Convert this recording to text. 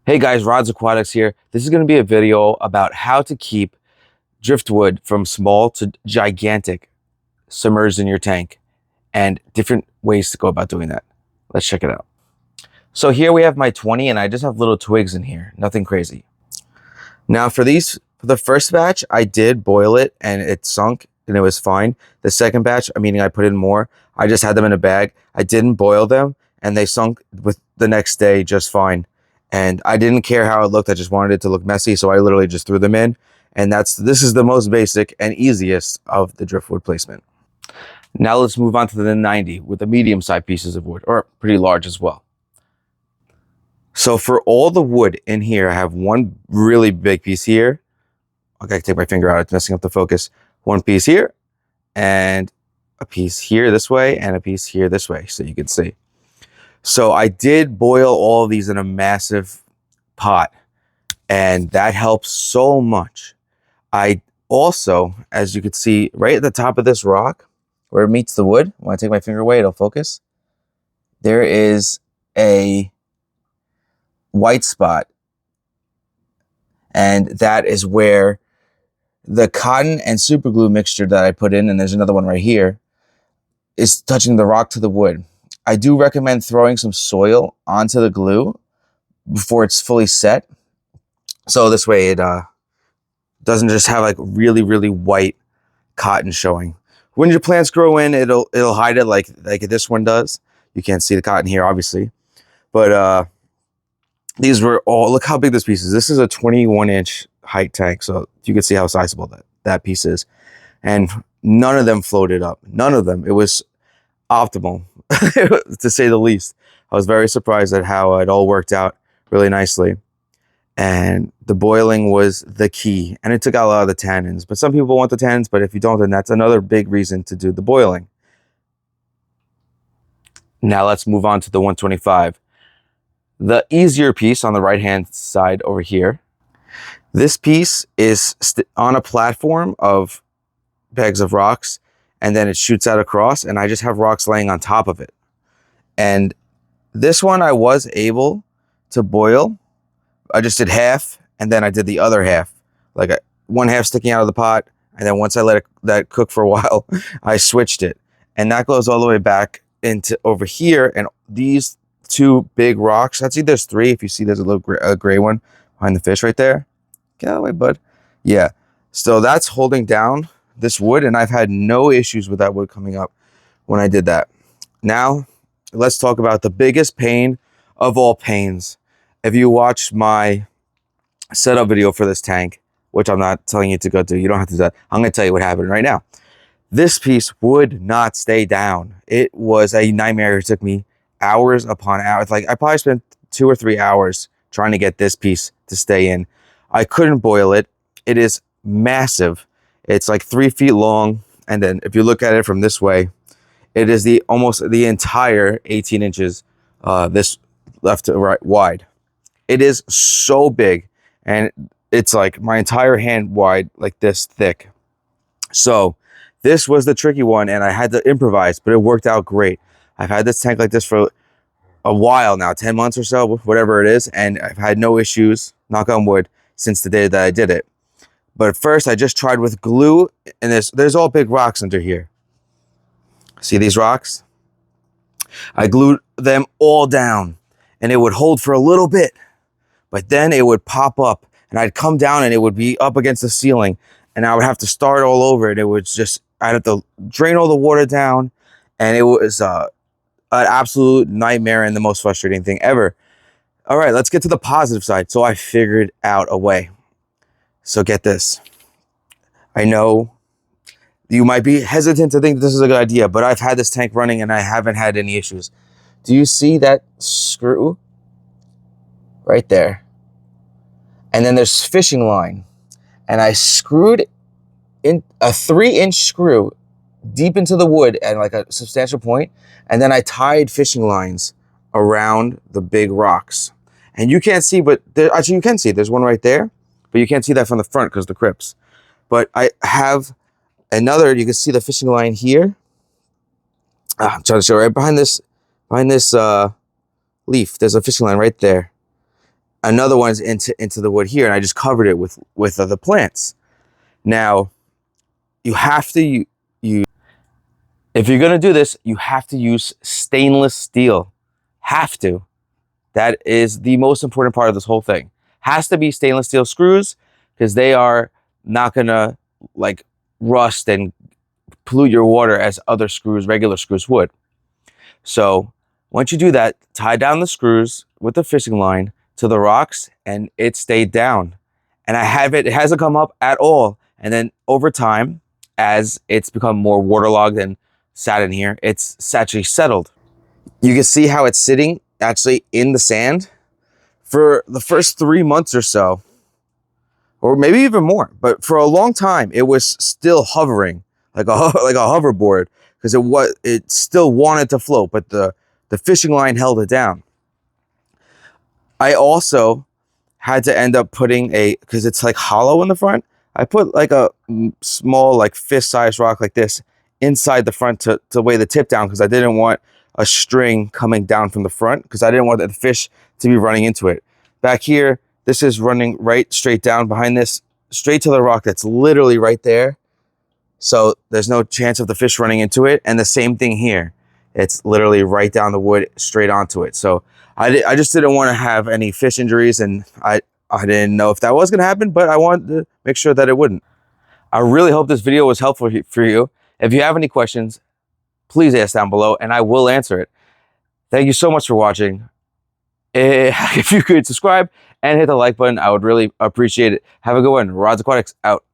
Hey guys, Rods Aquatics here. This is going to be a video about how to keep driftwood from small to gigantic submerged in your tank and different ways to go about doing that. Let's check it out. So here we have my 20 and I just have little twigs in here, nothing crazy. Now for the first batch, I did boil it and it sunk and it was fine. The second batch, meaning I put in more, I just had them in a bag. I didn't boil them and they sunk with the next day just fine. And I didn't care how it looked. I just wanted it to look messy. So I literally just threw them in. And this is the most basic and easiest of the driftwood placement. Now let's move on to the 90 with the medium-sized pieces of wood, or pretty large as well. So for all the wood in here, I have one really big piece here. I gotta take my finger out, it's messing up the focus. One piece here, and a piece here this way, and a piece here this way, so you can see. So I did boil all of these in a massive pot, and that helps so much. I also, as you can see, right at the top of this rock, where it meets the wood, when I take my finger away, it'll focus. There is a white spot, and that is where the cotton and super glue mixture that I put in, and there's another one right here, is touching the rock to the wood. I do recommend throwing some soil onto the glue before it's fully set. So this way it doesn't just have like really, really white cotton showing. When your plants grow in, it'll hide it like this one does. You can't see the cotton here, obviously. But these were all, look how big this piece is. This is a 21-inch height tank. So you can see how sizable that piece is. And none of them floated up. None of them. It was optimal, to say the least. I was very surprised at how it all worked out really nicely. And the boiling was the key. And it took out a lot of the tannins. But some people want the tannins, but if you don't, then that's another big reason to do the boiling. Now let's move on to the 125. The easier piece on the right-hand side over here. This piece is on a platform of bags of rocks, and then it shoots out across, and I just have rocks laying on top of it. And this one I was able to boil. I just did half, and then I did the other half, like one half sticking out of the pot, and then once I let that cook for a while, I switched it. And that goes all the way back into over here, and these two big rocks, actually there's three, if you see there's a little gray one behind the fish right there. Get out of the way, bud. Yeah, so that's holding down this wood, and I've had no issues with that wood coming up when I did that. Now, let's talk about the biggest pain of all pains. If you watched my setup video for this tank, which I'm not telling you to go do, you don't have to do that. I'm going to tell you what happened right now. This piece would not stay down. It was a nightmare. It took me hours upon hours. Like I probably spent 2 or 3 hours trying to get this piece to stay in. I couldn't boil it. It is massive. It's like 3 feet long, and then if you look at it from this way, it is almost the entire 18 inches, this left to right wide. It is so big, and it's like my entire hand wide, like this thick. So this was the tricky one, and I had to improvise, but it worked out great. I've had this tank like this for a while now, 10 months or so, whatever it is, and I've had no issues, knock on wood, since the day that I did it. But at first, I just tried with glue, and there's all big rocks under here. See these rocks? I glued them all down, and it would hold for a little bit, but then it would pop up, and I'd come down, and it would be up against the ceiling, and I would have to start all over, and it would just, I'd have to drain all the water down, and it was an absolute nightmare and the most frustrating thing ever. All right, let's get to the positive side. So I figured out a way. So get this. I know you might be hesitant to think this is a good idea, but I've had this tank running and I haven't had any issues. Do you see that screw right there? And then there's fishing line. And I screwed in a 3-inch screw deep into the wood at like a substantial point. And then I tied fishing lines around the big rocks. And you can't see, but actually you can see. There's one right there. But you can't see that from the front because the crypts. But I have another, you can see the fishing line here. I'm trying to show right behind this leaf. There's a fishing line right there. another one's into the wood here, and I just covered it with other plants. Now, you have to use, if you're gonna do this, you have to use stainless steel. Have to. That is the most important part of this whole thing. Has to be stainless steel screws, because they are not gonna like rust and pollute your water as other screws, regular screws would. So once you do that, tie down the screws with the fishing line to the rocks, and it stayed down. And it hasn't come up at all. And then over time, as it's become more waterlogged and sat in here, it's actually settled. You can see how it's sitting actually in the sand for the first 3 months or so, or maybe even more. But for a long time, it was still hovering like a hoverboard, because it still wanted to float, but the fishing line held it down. I also had to end up putting because it's like hollow in the front, I put like a small like fist-sized rock like this inside the front to weigh the tip down, because I didn't want a string coming down from the front, because I didn't want the fish to be running into it. Back here, this is running right straight down behind this, straight to the rock that's literally right there. So there's no chance of the fish running into it. And the same thing here. It's literally right down the wood, straight onto it. So I just didn't want to have any fish injuries, and I didn't know if that was going to happen, but I wanted to make sure that it wouldn't. I really hope this video was helpful for you. If you have any questions, please ask down below and I will answer it. Thank you so much for watching. If you could subscribe and hit the like button, I would really appreciate it. Have a good one. Rods Aquatics out.